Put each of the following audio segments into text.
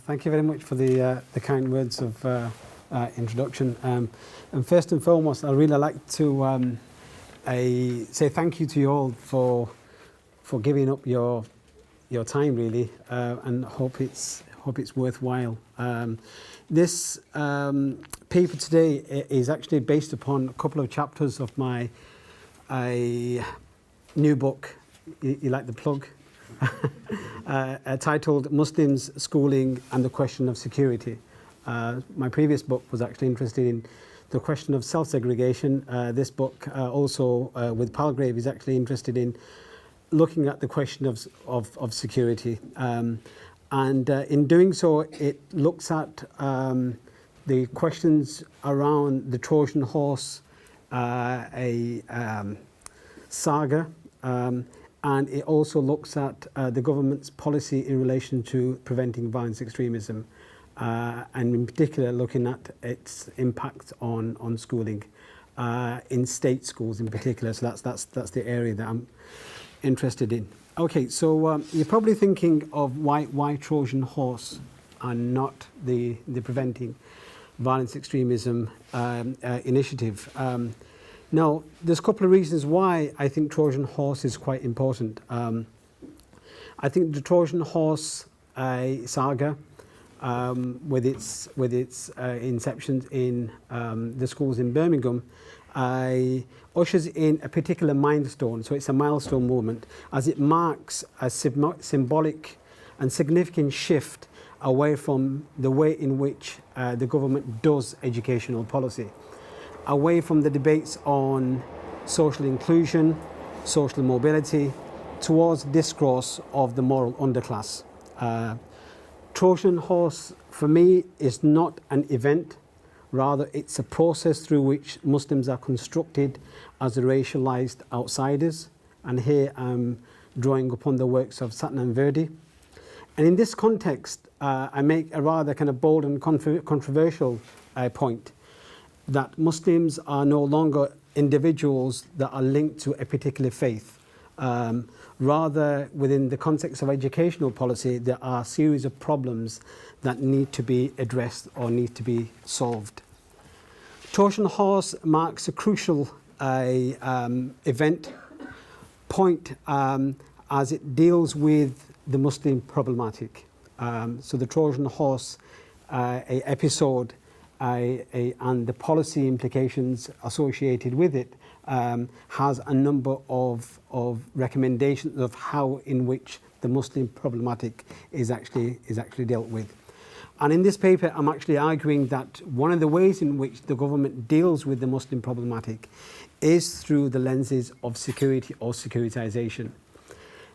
Thank you very much for the kind words of introduction. And first and foremost, I'd really like to say thank you to you all for giving up your time, really, and hope it's worthwhile. This paper today is actually based upon a couple of chapters of my new book. You like the plug? Titled Muslims, Schooling and the Question of Security. My previous book was actually interested in the question of self-segregation. This book also with Palgrave is actually interested in looking at the question of security. And in doing so, it looks at the questions around the Trojan horse, a saga, and it also looks at the government's policy in relation to preventing violence extremism, and in particular looking at its impact on schooling, in state schools in particular. So that's the area that I'm interested in. Okay, so you're probably thinking of why Trojan horse and not the preventing violence extremism initiative. Now, there's a couple of reasons why I think Trojan horse is quite important. I think the Trojan horse saga, with its inception in the schools in Birmingham, ushers in a particular milestone. So it's a milestone moment, as it marks a symbolic and significant shift away from the way in which the government does educational policy, away from the debates on social inclusion, social mobility, towards discourse of the moral underclass. Trojan horse, for me, is not an event. Rather, it's a process through which Muslims are constructed as racialized outsiders. And here I'm drawing upon the works of Satnam Verdi. And in this context, I make a rather kind of bold and controversial point, that Muslims are no longer individuals that are linked to a particular faith. Rather, within the context of educational policy, there are a series of problems that need to be addressed or need to be solved. Trojan horse marks a crucial event point as it deals with the Muslim problematic. So the Trojan horse episode and the policy implications associated with it has a number of recommendations of how in which the Muslim problematic is actually dealt with. And in this paper, I'm actually arguing that one of the ways in which the government deals with the Muslim problematic is through the lenses of security or securitization.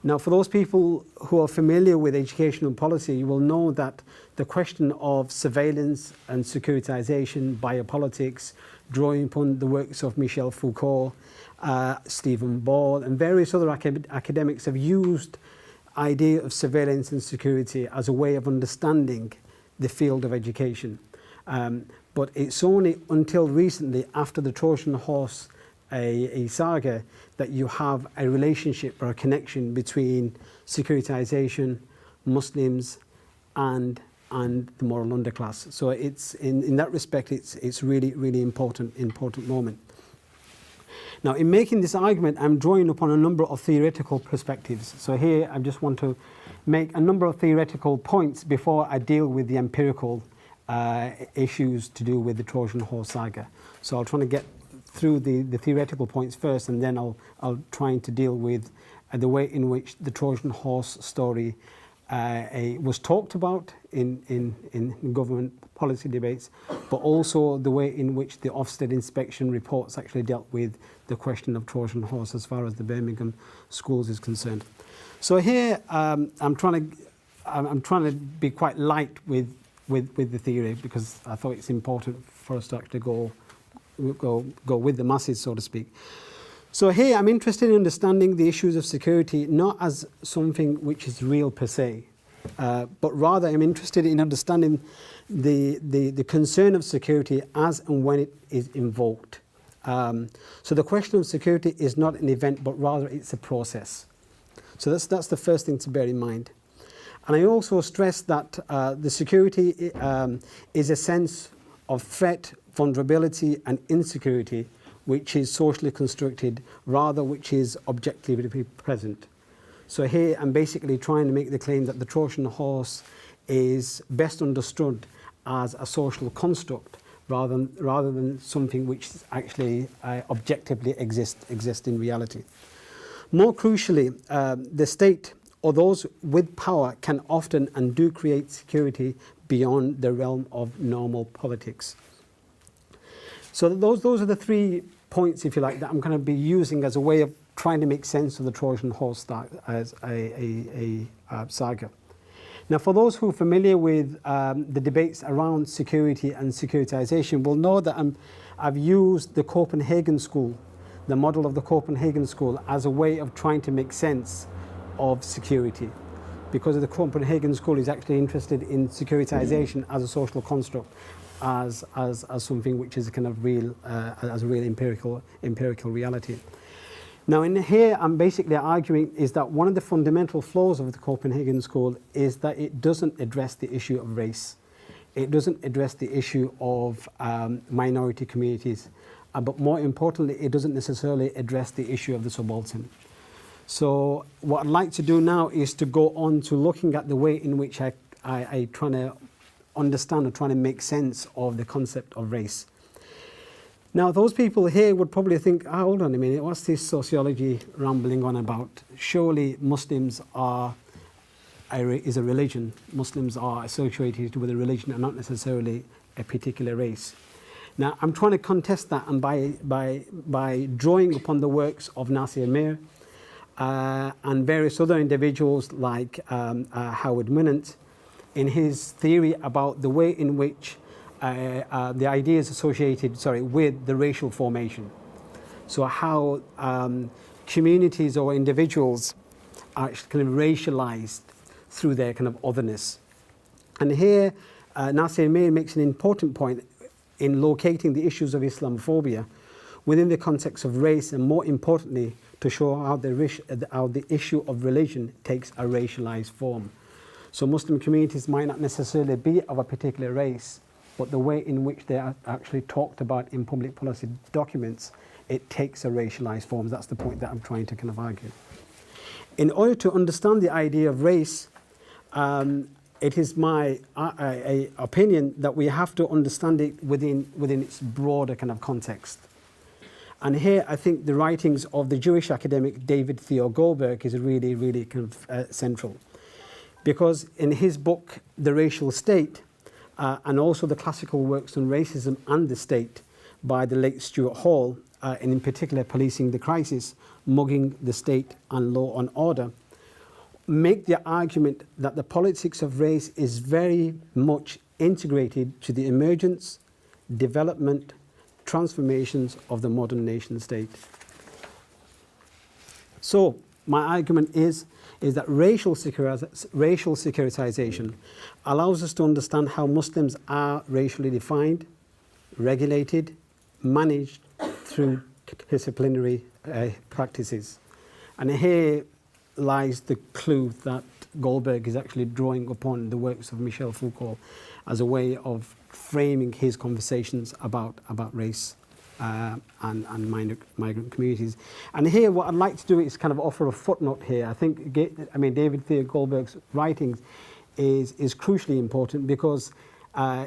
Now, for those people who are familiar with educational policy, you will know that the question of surveillance and securitization, biopolitics, drawing upon the works of Michel Foucault, Stephen Ball, and various other academics have used the idea of surveillance and security as a way of understanding the field of education. But it's only until recently, after the Trojan horse a saga, that you have a relationship or a connection between securitization, Muslims, and the moral underclass. So it's in that respect, it's really important moment. Now, in making this argument, I'm drawing upon a number of theoretical perspectives. So here, I just want to make a number of theoretical points before I deal with the empirical issues to do with the Trojan horse saga. So I'll try to get through the theoretical points first, and then I'll try to deal with the way in which the Trojan horse story was talked about in government policy debates, but also the way in which the Ofsted inspection reports actually dealt with the question of Trojan horse as far as the Birmingham schools is concerned. So here I'm trying to be quite light with the theory, because I thought it's important for us to actually go with the masses, so to speak. So here I'm interested in understanding the issues of security not as something which is real per se, but rather I'm interested in understanding the concern of security as and when it is invoked. So the question of security is not an event, but rather it's a process. So that's the first thing to bear in mind. And I also stress that the security is a sense of threat, vulnerability and insecurity which is socially constructed rather which is objectively present. So here I'm basically trying to make the claim that the Trojan horse is best understood as a social construct rather than something which actually objectively exists in reality. More crucially, the state or those with power can often and do create security beyond the realm of normal politics. So those are the 3 points, if you like, that I'm going to be using as a way of trying to make sense of the Trojan horse as a saga. Now, for those who are familiar with the debates around security and securitization will know that I've used the Copenhagen School, the model of the Copenhagen School, as a way of trying to make sense of security. Because the Copenhagen School is actually interested in securitization as a social construct, as something which is a kind of real, as a real empirical reality. Now in here I'm basically arguing is that one of the fundamental flaws of the Copenhagen School is that it doesn't address the issue of race. It doesn't address the issue of minority communities, but more importantly it doesn't necessarily address the issue of the subaltern. So what I'd like to do now is to go on to looking at the way in which I try to understand or trying to make sense of the concept of race. Now, those people here would probably think, oh, hold on a minute, what's this sociology rambling on about? Surely Muslims is a religion. Muslims are associated with a religion and not necessarily a particular race. Now, I'm trying to contest that, and by drawing upon the works of Shamim Miah and various other individuals like Howard Minant in his theory about the way in which the ideas associated, with the racial formation. So how communities or individuals are kind of racialized through their kind of otherness. And here, Shamim Miah makes an important point in locating the issues of Islamophobia within the context of race, and more importantly, to show how the issue of religion takes a racialized form. So Muslim communities might not necessarily be of a particular race, but the way in which they are actually talked about in public policy documents, it takes a racialized form. That's the point that I'm trying to kind of argue. In order to understand the idea of race, it is my opinion that we have to understand it within its broader kind of context. And here I think the writings of the Jewish academic David Theo Goldberg is really, really kind of central. Because in his book, The Racial State, and also the classical works on racism and the state by the late Stuart Hall, and in particular Policing the Crisis, Mugging the State and Law and Order, make the argument that the politics of race is very much integrated to the emergence, development, transformations of the modern nation state. So my argument is that racial securitization allows us to understand how Muslims are racially defined, regulated, managed through disciplinary practices. And here lies the clue that Goldberg is actually drawing upon the works of Michel Foucault as a way of framing his conversations about race and migrant communities. And here what I'd like to do is kind of offer a footnote here. I think, David Theo Goldberg's writings is crucially important because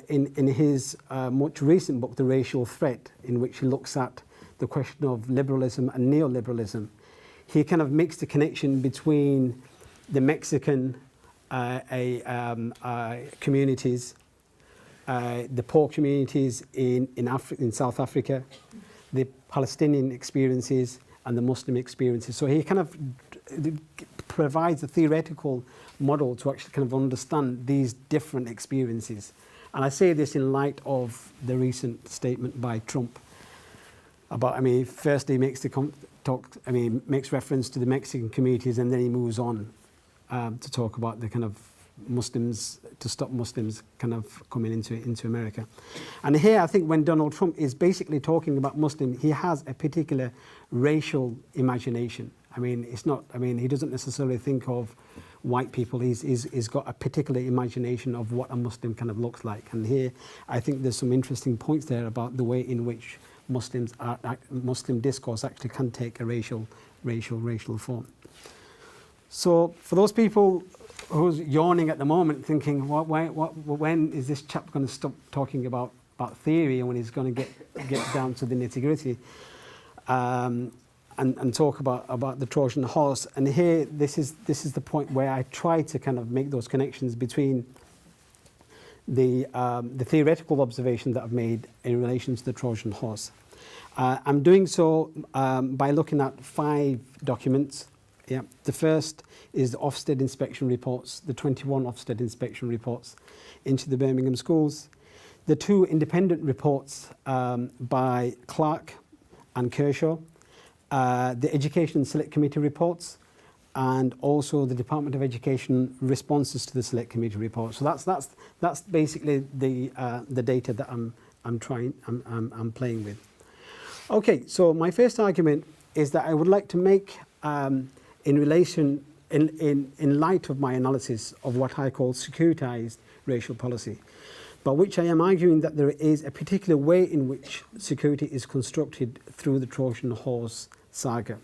in his much recent book, The Racial Threat, in which he looks at the question of liberalism and neoliberalism, he kind of makes the connection between the Mexican communities, the poor communities in South Africa, the Palestinian experiences and the Muslim experiences. So he kind of provides a theoretical model to actually kind of understand these different experiences. And I say this in light of the recent statement by Trump about, firstly he makes makes reference to the Mexican communities, and then he moves on to talk about the kind of Muslims, to stop Muslims kind of coming into America. And here I think when Donald Trump is basically talking about Muslims, he has a particular racial imagination. He doesn't necessarily think of white people. He's got a particular imagination of what a Muslim kind of looks like. And here, I think there's some interesting points there about the way in which Muslim discourse actually can take a racial form. So for those people who's yawning at the moment, thinking, when is this chap going to stop talking about theory and when he's going to get down to the nitty-gritty and talk about the Trojan horse? And here, this is the point where I try to kind of make those connections between the theoretical observation that I've made in relation to the Trojan horse. I'm doing so by looking at 5 documents. Yeah. The first is the Ofsted inspection reports, the 21 Ofsted inspection reports into the Birmingham schools. The 2 independent reports by Clarke and Kershaw, the Education Select Committee reports, and also the Department of Education responses to the Select Committee report. So that's basically the data that I'm playing with. Okay, so my first argument is that I would like to make in light of my analysis of what I call securitized racial policy, by which I am arguing that there is a particular way in which security is constructed through the Trojan horse saga.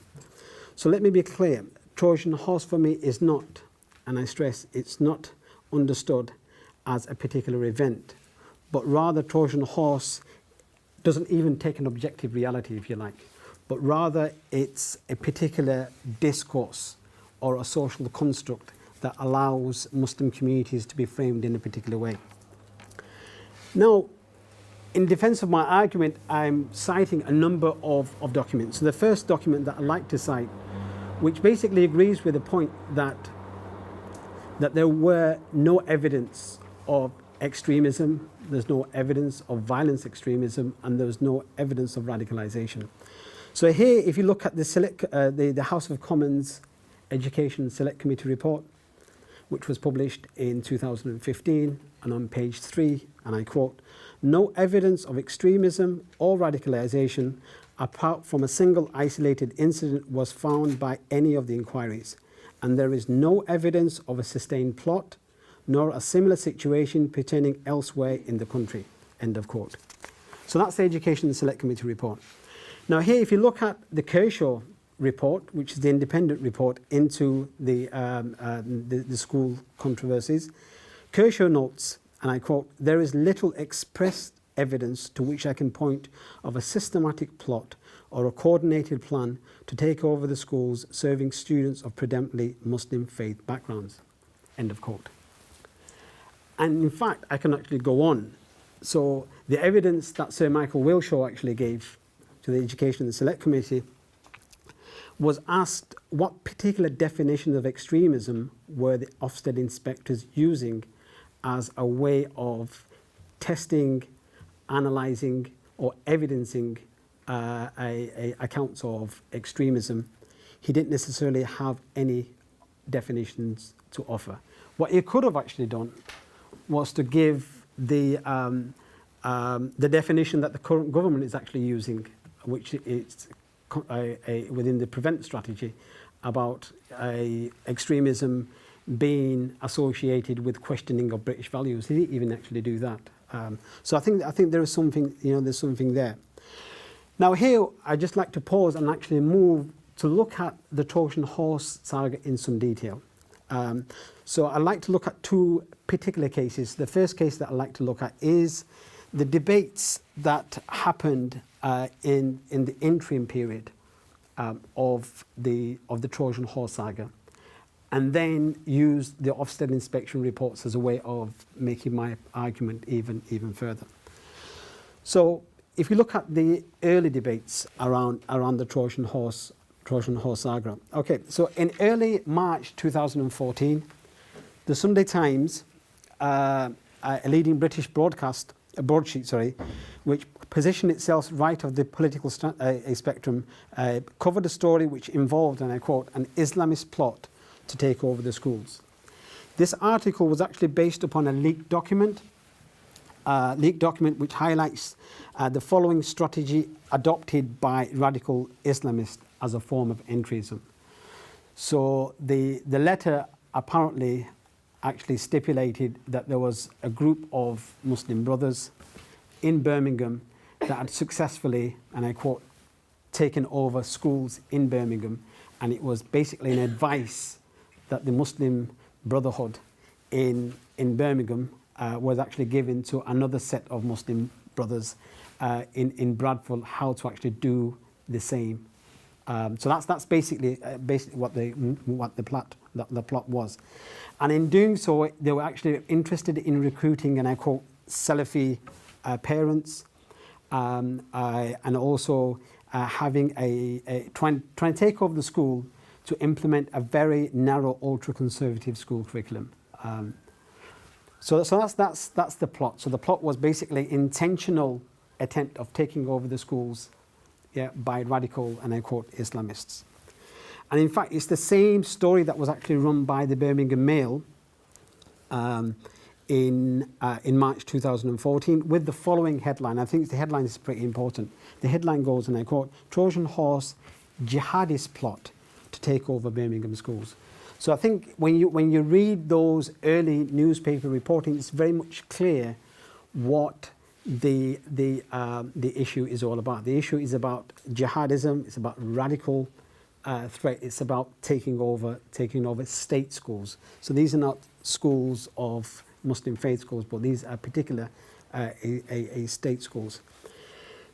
So let me be clear, Trojan horse for me is not, and I stress, it's not understood as a particular event, but rather Trojan horse doesn't even take an objective reality, if you like, but rather it's a particular discourse or a social construct that allows Muslim communities to be framed in a particular way. Now, in defense of my argument, I'm citing a number of documents. So the first document that I'd like to cite, which basically agrees with the point that there were no evidence of extremism, there's no evidence of violence extremism, and there's no evidence of radicalization. So here, if you look at the House of Commons Education Select Committee report, which was published in 2015, and on page 3, and I quote, "No evidence of extremism or radicalization apart from a single isolated incident was found by any of the inquiries, and there is no evidence of a sustained plot nor a similar situation pertaining elsewhere in the country," end of quote. So that's the Education Select Committee report. Now here, if you look at the Kershaw report, which is the independent report into the school controversies, Kershaw notes, and I quote, "There is little expressed evidence to which I can point of a systematic plot or a coordinated plan to take over the schools serving students of predominantly Muslim faith backgrounds," end of quote. And in fact, I can actually go on. So the evidence that Sir Michael Wilshaw actually gave to the Education and Select Committee was asked what particular definition of extremism were the Ofsted inspectors using as a way of testing, analysing or evidencing accounts of extremism. He didn't necessarily have any definitions to offer. What he could have actually done was to give the definition that the current government is actually using, which is within the PREVENT strategy, about extremism being associated with questioning of British values. He didn't even actually do that. So I think there is something, there's something there. Now here, I'd just like to pause and actually move to look at the Trojan horse saga in some detail. So I'd like to look at 2 particular cases. The first case that I'd like to look at is the debates that happened in the interim period of the Trojan horse saga, and then use the Ofsted inspection reports as a way of making my argument even further. So if you look at the early debates around the Trojan horse saga. Okay, so in early March 2014, the Sunday Times, a leading British broadsheet, which positioned itself right of the political spectrum, covered a story which involved, and I quote, "an Islamist plot to take over the schools." This article was actually based upon a leaked document which highlights the following strategy adopted by radical Islamists as a form of entryism. So the letter apparently actually stipulated that there was a group of Muslim brothers in Birmingham that had successfully, and I quote, taken over schools in Birmingham, and it was basically an advice that the Muslim Brotherhood in Birmingham was actually given to another set of Muslim brothers in Bradford how to actually do the same. So that's basically what the plot was, and in doing so, they were actually interested in recruiting, and I quote, Salafi parents, and also having trying to take over the school to implement a very narrow, ultra-conservative school curriculum. So that's the plot. So the plot was basically intentional attempt of taking over the schools, by radical, and I quote, Islamists. And in fact, it's the same story that was actually run by the Birmingham Mail in March 2014 with the following headline. I think the headline is pretty important. The headline goes, and I quote, Trojan horse jihadist plot to take over Birmingham schools. So I think when you read those early newspaper reporting, it's very much clear what the issue is all about. The issue is about jihadism. It's about radical threat. It's about taking over state schools. So these are not schools of Muslim faith schools, but these are particular state schools.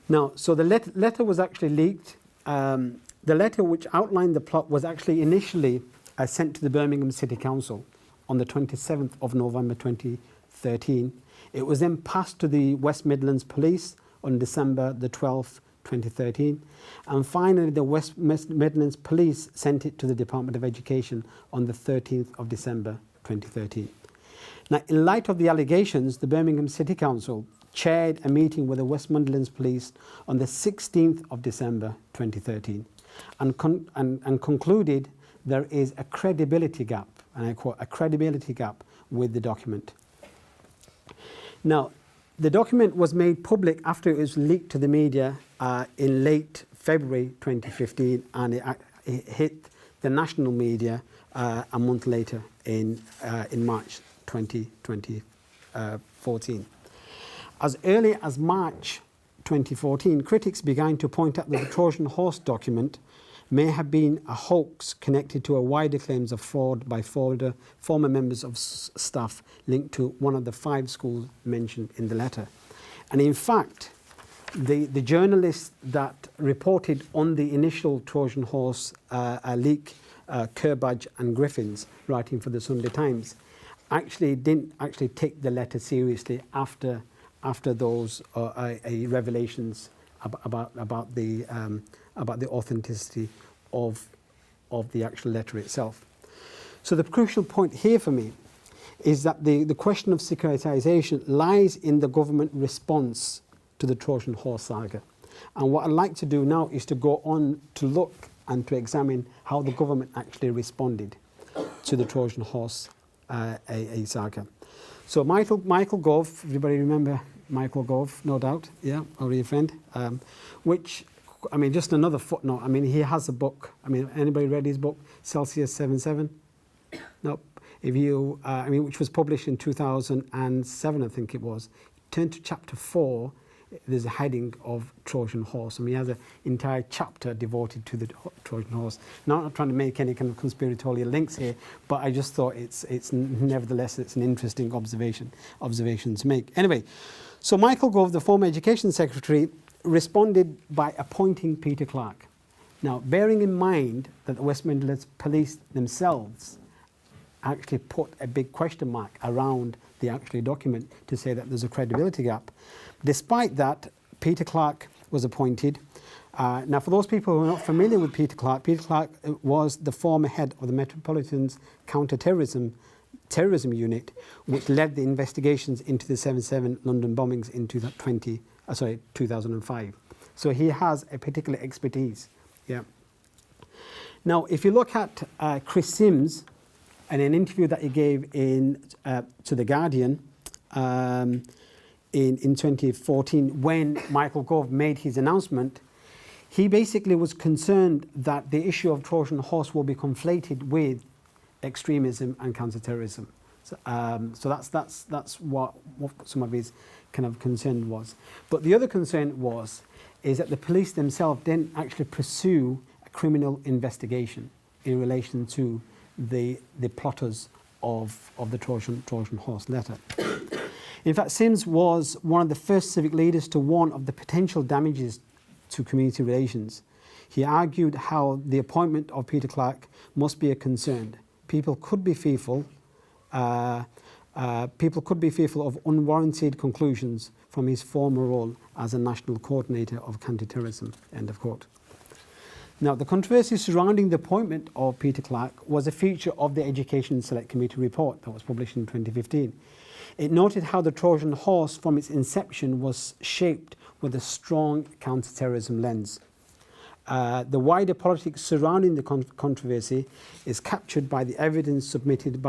Now, so the letter was actually leaked. The letter which outlined the plot was actually initially sent to the Birmingham City Council on the 27th of November 2013. It was then passed to the West Midlands Police on December the 12th, 2013. And finally, the West Midlands Police sent it to the Department of Education on the 13th of December 2013. Now, in light of the allegations, the Birmingham City Council chaired a meeting with the West Midlands Police on the 16th of December 2013 and concluded there is a credibility gap, and I quote, a credibility gap with the document. Now, the document was made public after it was leaked to the media in late February 2015, and it hit the national media a month later in March 2014. As early as March 2014, critics began to point out that the Trojan horse document may have been a hoax connected to a wider claims of fraud by former members of staff linked to one of the 5 schools mentioned in the letter. And in fact, the journalists that reported on the initial Trojan horse leak, Kerbadge and Griffins, writing for the Sunday Times, didn't take the letter seriously after those revelations about the authenticity of the actual letter itself. So the crucial point here for me is that the question of securitisation lies in the government response to the Trojan horse saga. And what I'd like to do now is to go on to look and to examine how the government actually responded to the Trojan horse saga. So Michael Gove, everybody remember Michael Gove, no doubt, yeah, our dear friend, which, I mean, just another footnote. I mean, he has a book. I mean, anybody read his book, Celsius 77? Nope. If you, which was published in 2007, I think it was. Turn to chapter 4. There's a heading of Trojan horse. I mean, he has an entire chapter devoted to the Trojan horse. Now, I'm not trying to make any kind of conspiratorial links here, but I just thought it's nevertheless it's an interesting observation to make. Anyway, so Michael Gove, the former Education Secretary, responded by appointing Peter Clarke. Now, bearing in mind that the West Midlands Police themselves actually put a big question mark around the actual document to say that there's a credibility gap. Despite that, Peter Clarke was appointed. Now, for those people who are not familiar with Peter Clarke was the former head of the Metropolitan's counter-terrorism unit, which led the investigations into the 7/7 London bombings in 2005. So he has a particular expertise. Yeah. Now, if you look at Chris Sims and an interview that he gave to The Guardian in 2014, when Michael Gove made his announcement, he basically was concerned that the issue of Trojan horse will be conflated with extremism and counter-terrorism. So that's what some of his kind of concern was. But the other concern is that the police themselves didn't actually pursue a criminal investigation in relation to the plotters of the Trojan horse letter. In fact, Sims was one of the first civic leaders to warn of the potential damages to community relations. He argued how the appointment of Peter Clarke must be a concern. People could be fearful of unwarranted conclusions from his former role as a national coordinator of counter-terrorism, end of quote. Now, the controversy surrounding the appointment of Peter Clarke was a feature of the Education Select Committee report that was published in 2015. It noted how the Trojan horse from its inception was shaped with a strong counter-terrorism lens. The wider politics surrounding the controversy is captured by the evidence submitted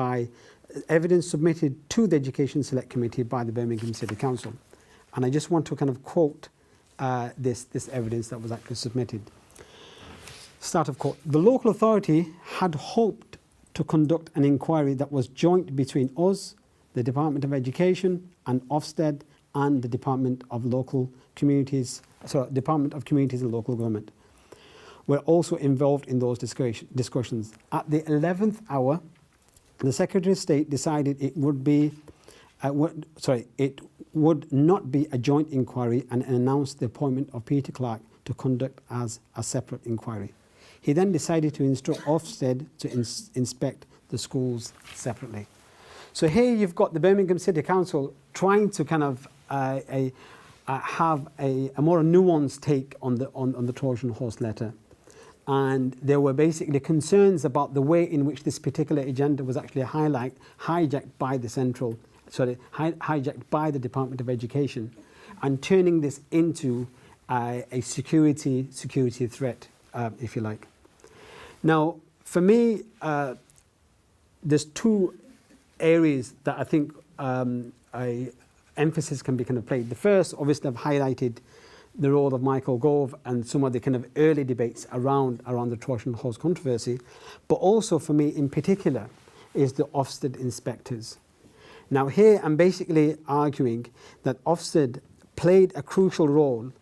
to the Education Select Committee by the Birmingham City Council. And I just want to kind of quote this evidence that was actually submitted. Start of quote. The local authority had hoped to conduct an inquiry that was joint between us, the Department of Education, and Ofsted, and the Department of Communities and Local Government. Were also involved in those discussions. At the 11th hour, the Secretary of State decided it would not be a joint inquiry and announced the appointment of Peter Clarke to conduct as a separate inquiry. He then decided to instruct Ofsted to inspect the schools separately. So here you've got the Birmingham City Council trying to kind of have a more nuanced take on the Trojan horse letter. And there were basically concerns about the way in which this particular agenda was actually hijacked by the Department of Education, and turning this into a security threat, if you like. Now, for me, there's two areas that I think emphasis can be kind of played. The first, obviously, I've highlighted the role of Michael Gove and some of the kind of early debates around the Trojan horse controversy, but also for me in particular is the Ofsted inspectors. Now here I'm basically arguing that Ofsted played a crucial role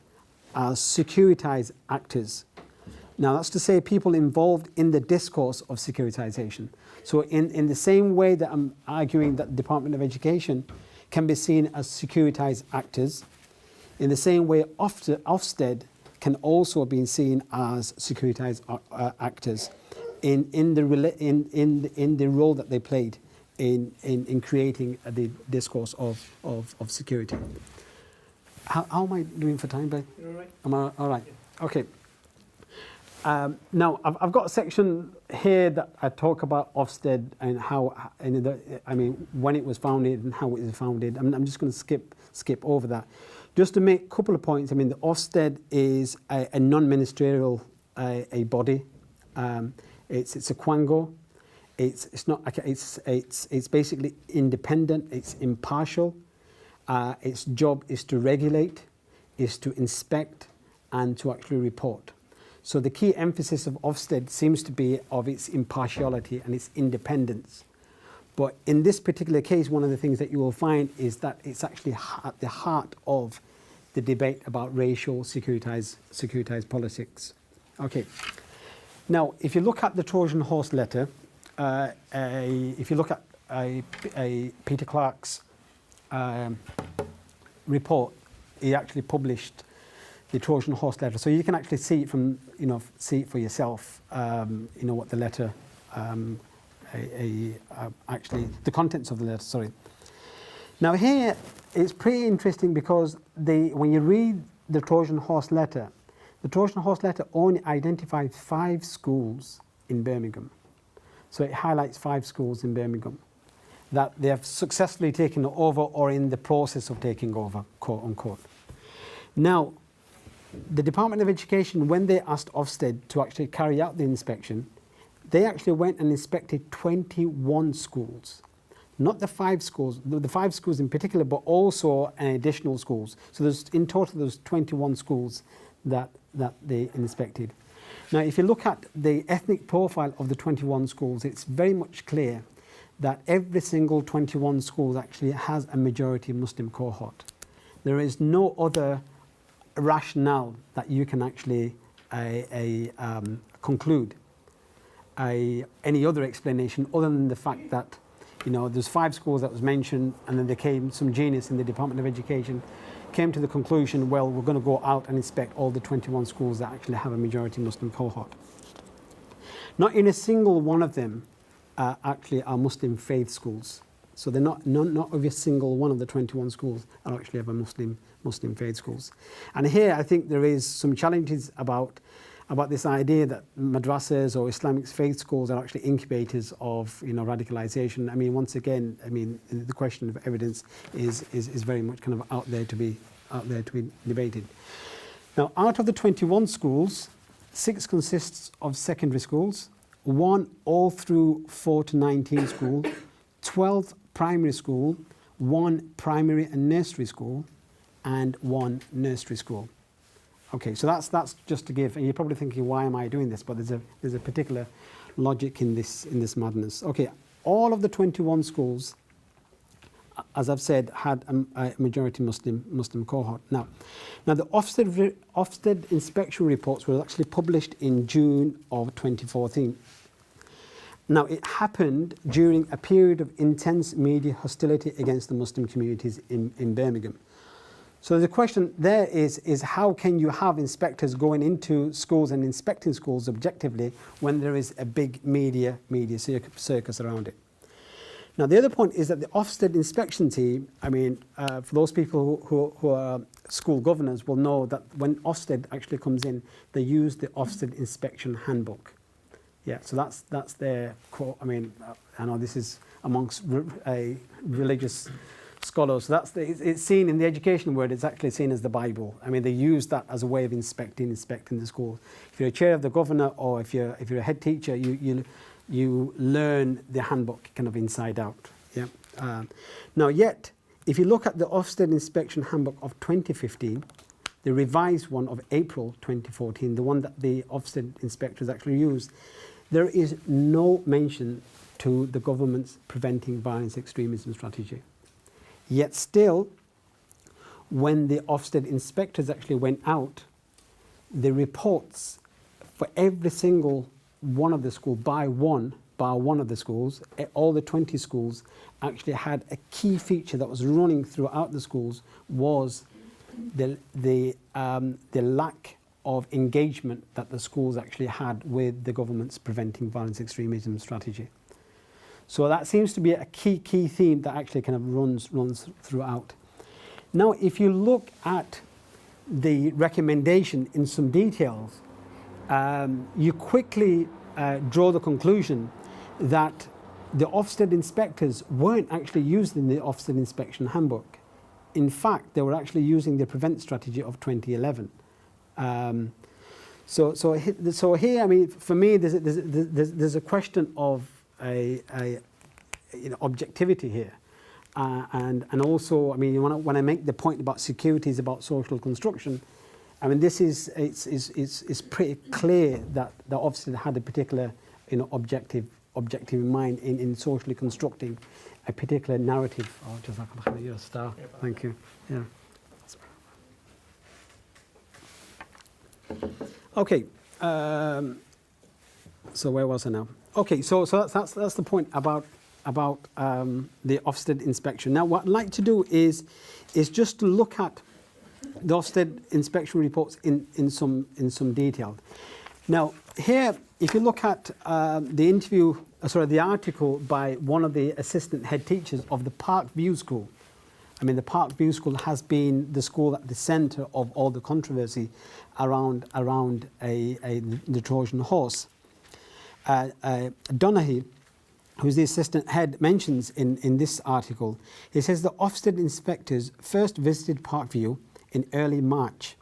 as securitized actors. Now that's to say people involved in the discourse of securitization. So in the same way that I'm arguing that the Department of Education can be seen as securitized actors, in the same way Ofsted can also be seen as securitized actors in the role that they played in creating the discourse of security. How am I doing for time, Blake? You're all right. Am I all right? Yeah. Okay. Now, I've got a section here that I talk about Ofsted and how, when it was founded and how it was founded. I'm just going to skip over that. Just to make a couple of points, the Ofsted is a non-ministerial a body. It's a quango. It's basically independent. It's impartial. Its job is to regulate, is to inspect, and to actually report. So the key emphasis of Ofsted seems to be of its impartiality and its independence. But in this particular case, one of the things that you will find is that it's actually at the heart of the debate about racial securitized politics. Okay. Now, if you look at the Trojan horse letter, if you look at Peter Clarke's report, he actually published the Trojan horse letter, so you can actually see it see it for yourself. What the letter, actually the contents of the letter. Sorry. Now here it's pretty interesting because when you read the Trojan horse letter only identifies 5 schools in Birmingham. So it highlights 5 schools in Birmingham that they have successfully taken over or in the process of taking over, quote unquote. Now, the Department of Education, when they asked Ofsted to actually carry out the inspection, they actually went and inspected 21 schools. Not the 5 schools, the 5 schools in particular, but also additional schools. So in total there's 21 schools that they inspected. Now, if you look at the ethnic profile of the 21 schools, it's very much clear that every single 21 schools actually has a majority Muslim cohort. There is no other rationale that you can actually conclude any other explanation other than the fact that, you know, there's 5 schools that was mentioned, and then there came some genius in the Department of Education, came to the conclusion, well, we're going to go out and inspect all the 21 schools that actually have a majority Muslim cohort. Not in a single one of them actually are Muslim faith schools. So they're not every single one of the 21 schools are actually have a Muslim faith schools. And here I think there is some challenges about this idea that madrasas or Islamic faith schools are actually incubators of, you know, radicalization. I mean, once again, I mean, the question of evidence is very much kind of out there to be debated. Now, out of the 21 schools, 6 consists of secondary schools, 1 all through 4 to 19 school, 12 primary school, 1 primary and nursery school, and 1 nursery school. Okay, so that's just to give, and you're probably thinking, why am I doing this? But there's a particular logic in this madness. Okay, all of the 21 schools, as I've said, had a majority Muslim cohort. Now the Ofsted inspection reports were actually published in June of 2014. Now, it happened during a period of intense media hostility against the Muslim communities in Birmingham. So the question there is how can you have inspectors going into schools and inspecting schools objectively when there is a big media circus around it? Now, the other point is that the Ofsted inspection team, I mean, for those people who are school governors will know that when Ofsted actually comes in, they use the Ofsted inspection handbook. Yeah, so that's their core. I mean, I know this is amongst religious scholars. So it's seen in the education world. It's actually seen as the Bible. I mean, they use that as a way of inspecting the school. If you're a chair of the governor or if you're a head teacher, you learn the handbook kind of inside out. Yeah. Now, yet, if you look at the Ofsted inspection handbook of 2015, the revised one of April 2014, the one that the Ofsted inspectors actually used, there is no mention to the government's preventing violence extremism strategy. Yet still, when the Ofsted inspectors actually went out, the reports for every single one of the schools, bar one of the schools, all the 20 schools actually had a key feature that was running throughout the schools was the lack of engagement that the schools actually had with the government's preventing violence extremism strategy. So that seems to be a key theme that actually kind of runs throughout. Now, if you look at the recommendation in some details, you quickly draw the conclusion that the Ofsted inspectors weren't actually using the Ofsted inspection handbook. In fact, they were actually using the prevent strategy of 2011. So here, I mean, for me, there's a question of objectivity here, and also, I mean, when I make the point about security is about social construction, I mean, it's pretty clear that the Ofsted had a particular objective in mind in socially constructing a particular narrative. Oh, Jazakallah, you're a star. Thank you. Yeah. Okay. So where was I now? Okay. So that's the point about the Ofsted inspection. Now, what I'd like to do is just to look at the Ofsted inspection reports in some detail. Now, here, if you look at the article by one of the assistant head teachers of the Park View School. I mean, the Park View School has been the school at the centre of all the controversy around the Trojan horse. Donaghy, who's the assistant head, mentions in this article, he says the Ofsted inspectors first visited Parkview in early March.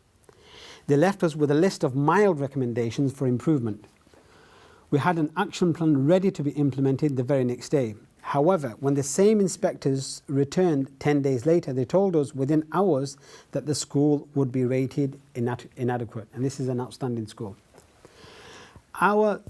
They left us with a list of mild recommendations for improvement. We had an action plan ready to be implemented the very next day. However, when the same inspectors returned 10 days later, they told us within hours that the school would be rated inadequate. And this is an outstanding school. Our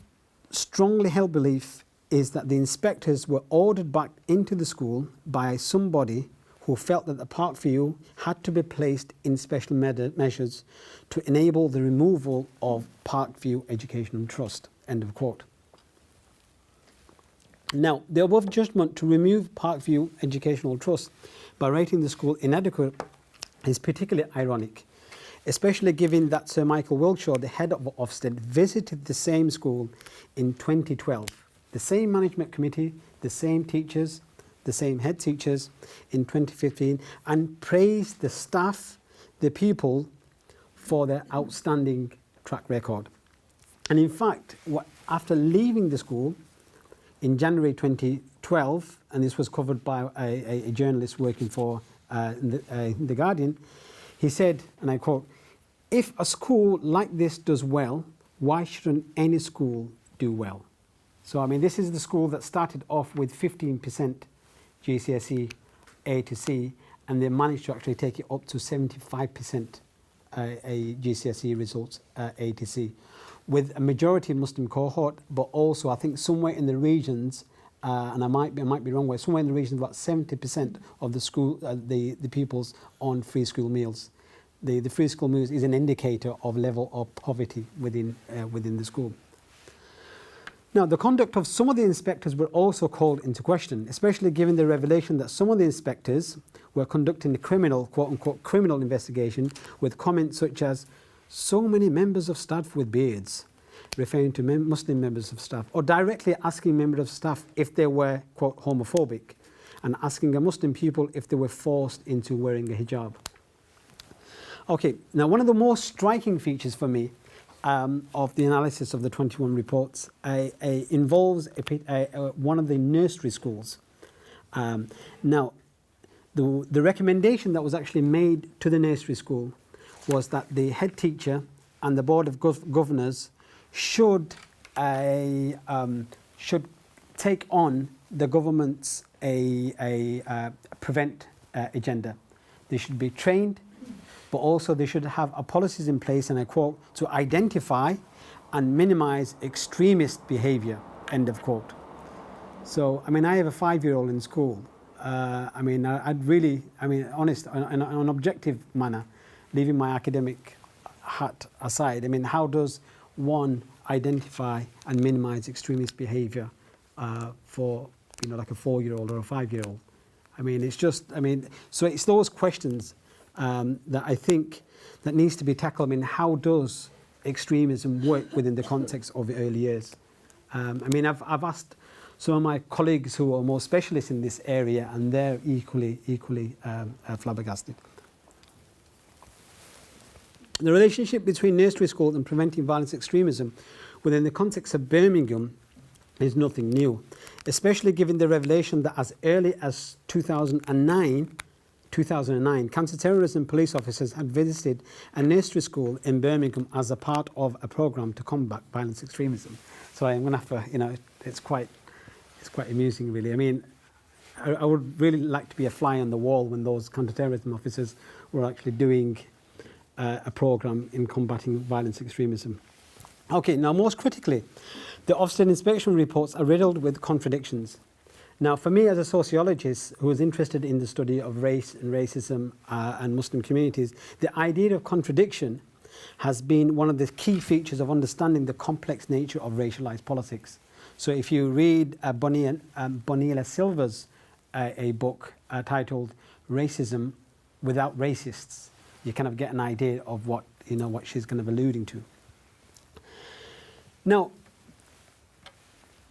strongly held belief is that the inspectors were ordered back into the school by somebody who felt that the Parkview had to be placed in special measures to enable the removal of Parkview Educational Trust. End of quote. Now, the above judgment to remove Parkview Educational Trust by rating the school inadequate is particularly ironic, especially given that Sir Michael Wilshaw, the head of Ofsted, visited the same school in 2012. The same management committee, the same teachers, the same head teachers in 2015, and praised the staff, the pupil, for their outstanding track record. And in fact, after leaving the school in January 2012, and this was covered by a journalist working for The Guardian, he said, and I quote, "If a school like this does well, why shouldn't any school do well?" So, I mean, this is the school that started off with 15% GCSE A to C, and they managed to actually take it up to 75% GCSE results A to C, with a majority Muslim cohort, but also I think somewhere in the regions, and I might be wrong, where somewhere in the region about 70% of the school, the pupils on free school meals. The free school meals is an indicator of level of poverty within the school. Now, the conduct of some of the inspectors were also called into question, especially given the revelation that some of the inspectors were conducting a criminal, quote-unquote, criminal investigation with comments such as, "So many members of staff with beards," referring to Muslim members of staff, or directly asking members of staff if they were, quote, homophobic, and asking a Muslim pupil if they were forced into wearing a hijab. Okay, now one of the most striking features for me of the analysis of the 21 reports involves one of the nursery schools. Now, the recommendation that was actually made to the nursery school was that the head teacher and the board of governors should take on the government's prevent agenda. They should be trained, but also they should have policies in place, and I quote, "to identify and minimize extremist behavior," end of quote. So, I mean, I have a 5-year-old in school. Honest, in an objective manner, leaving my academic hat aside, I mean, how does one identify and minimize extremist behavior for, like a 4-year-old or a 5-year-old? I mean, it's just, so it's those questions that I think that needs to be tackled. I mean, how does extremism work within the context of the early years? I've asked some of my colleagues who are more specialists in this area, and they're equally flabbergasted. The relationship between nursery schools and preventing violence extremism within the context of Birmingham is nothing new, especially given the revelation that as early as 2009, counter-terrorism police officers had visited a nursery school in Birmingham as a part of a programme to combat violence extremism. So I'm going to have to, it's quite amusing, really. I mean, I would really like to be a fly on the wall when those counter-terrorism officers were actually doing a programme in combating violence extremism. Okay, now most critically, the Ofsted inspection reports are riddled with contradictions. Now, for me as a sociologist who is interested in the study of race and racism and Muslim communities, the idea of contradiction has been one of the key features of understanding the complex nature of racialized politics. So if you read Bonilla Silva's a book titled Racism Without Racists, you kind of get an idea of what she's kind of alluding to. Now,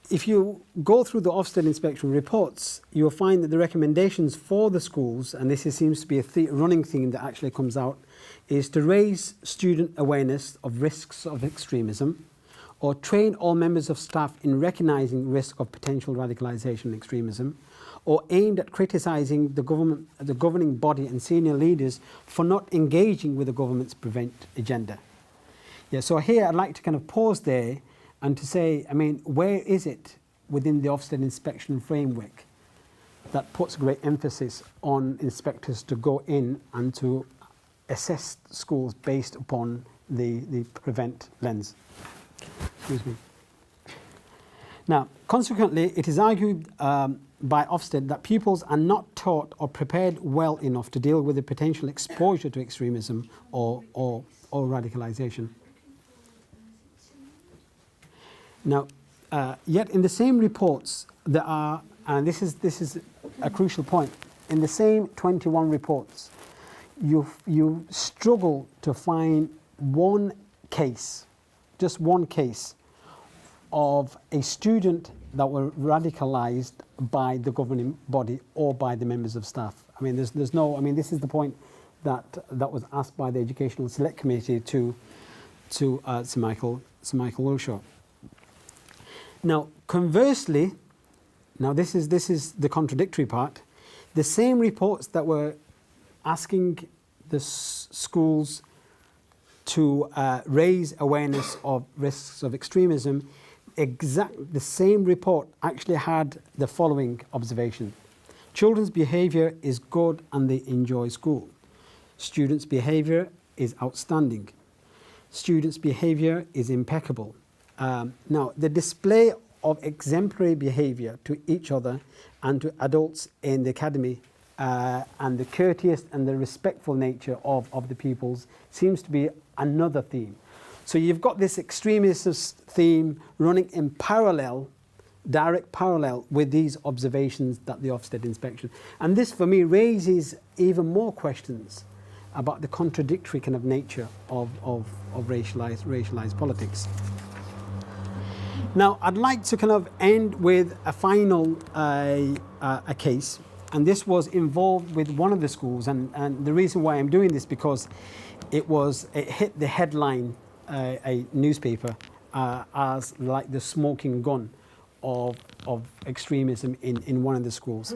if you go through the Ofsted inspection reports, you'll find that the recommendations for the schools, and this seems to be a running theme that actually comes out, is to raise student awareness of risks of extremism, or train all members of staff in recognising risk of potential radicalisation and extremism, or aimed at criticising the government, the governing body and senior leaders for not engaging with the government's prevent agenda. Yeah, so here I'd like to kind of pause there and to say, where is it within the Ofsted inspection framework that puts great emphasis on inspectors to go in and to assess schools based upon the prevent lens? Excuse me. Now, consequently, it is argued by Ofsted that pupils are not taught or prepared well enough to deal with the potential exposure to extremism or radicalisation. Now, yet in the same reports there are, and this is a crucial point, in the same 21 reports, you struggle to find one case, just one case, of a student that were radicalised by the governing body or by the members of staff. I mean, there's no. I mean, this is the point that was asked by the Educational Select Committee to Sir Michael Wilshaw. Now, conversely, now this is the contradictory part. The same reports that were asking the schools to raise awareness of risks of extremism, the same report actually had the following observation. Children's behaviour is good and they enjoy school. Students' behaviour is outstanding. Students' behaviour is impeccable. Now, the display of exemplary behaviour to each other and to adults in the academy and the courteous and the respectful nature of the pupils seems to be another theme. So you've got this extremist theme running in parallel, direct parallel with these observations that the Ofsted inspection. And this for me raises even more questions about the contradictory kind of nature of racialized politics. Now, I'd like to kind of end with a final a case, and this was involved with one of the schools, and the reason why I'm doing this because it hit the headline a newspaper as like the smoking gun of extremism in one of the schools,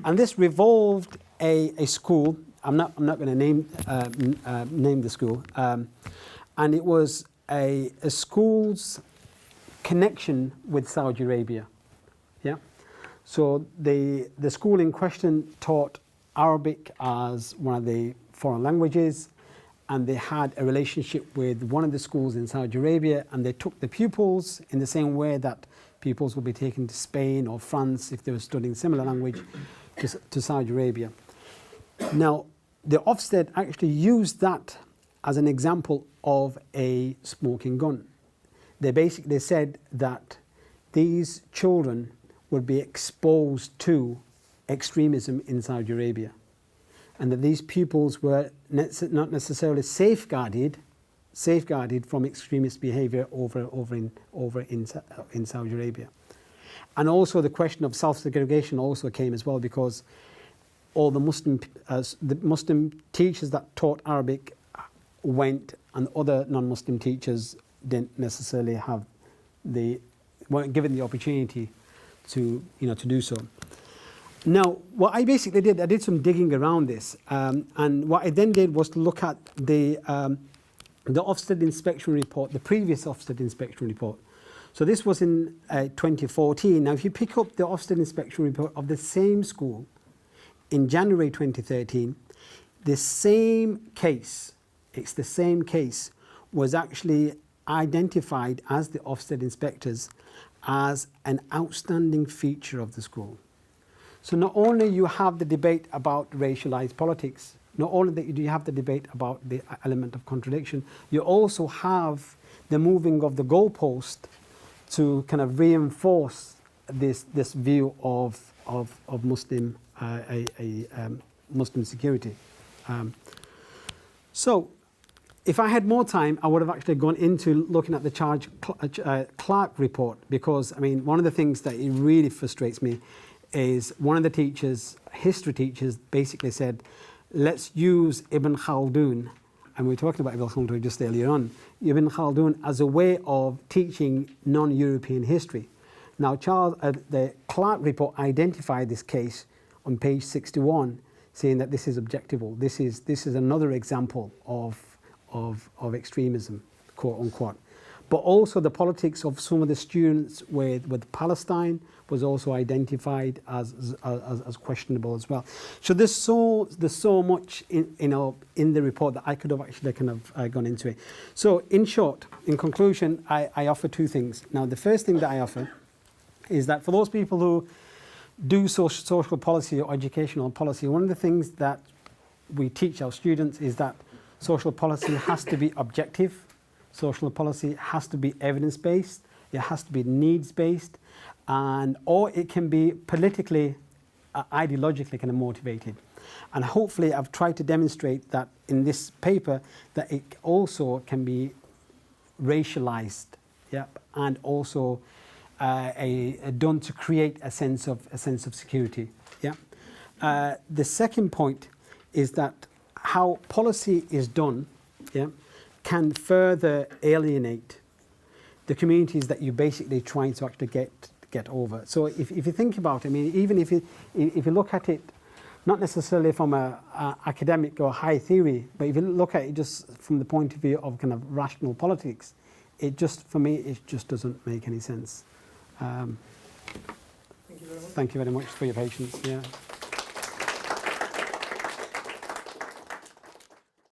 and this revolved a school. I'm not going to name the school, and it was a school's connection with Saudi Arabia. Yeah, so the school in question taught Arabic as one of the foreign languages, and they had a relationship with one of the schools in Saudi Arabia, and they took the pupils in the same way that pupils would be taken to Spain or France if they were studying similar language to Saudi Arabia. Now, the Ofsted actually used that as an example of a smoking gun. They basically said that these children would be exposed to extremism in Saudi Arabia, and that these pupils were not necessarily safeguarded from extremist behaviour over in Saudi Arabia. And also the question of self-segregation also came as well, because all the Muslim teachers that taught Arabic went, and other non-Muslim teachers didn't necessarily weren't given the opportunity to do so. Now, what I basically did, I did some digging around this, and what I then did was to look at the Ofsted inspection report, the previous Ofsted inspection report. So this was in 2014. Now, if you pick up the Ofsted inspection report of the same school in January 2013, the same case was actually identified as the Ofsted inspectors as an outstanding feature of the school. So not only you have the debate about racialized politics, not only do you have the debate about the element of contradiction, you also have the moving of the goalpost to kind of reinforce this view of Muslim Muslim security. So if I had more time, I would have actually gone into looking at the Clarke report, because I mean, one of the things that it really frustrates me is one of the teachers, history teachers, basically said, let's use Ibn Khaldun, and we were talking about Ibn Khaldun just earlier on, Ibn Khaldun as a way of teaching non-European history. Now, the Clarke report identified this case on page 61, saying that this is objectable. This is another example of extremism, quote unquote. But also the politics of some of the students with Palestine was also identified as questionable as well. So there's so much in the report that I could have actually kind of gone into it. So in short, in conclusion, I offer two things. Now, the first thing that I offer is that for those people who do social policy or educational policy, one of the things that we teach our students is that social policy has to be objective, social policy has to be evidence-based, it has to be needs-based, or it can be politically, ideologically kind of motivated. And hopefully I've tried to demonstrate that in this paper that it also can be racialized, and also done to create a sense of security. The second point is that how policy is done can further alienate the communities that you're basically trying to actually get over. So if you think about it, I mean, even if you look at it not necessarily from a academic or high theory, but if you look at it just from the point of view of kind of rational politics, it just, for me, it just doesn't make any sense. Thank you very much. Thank you very much for your patience. Yeah.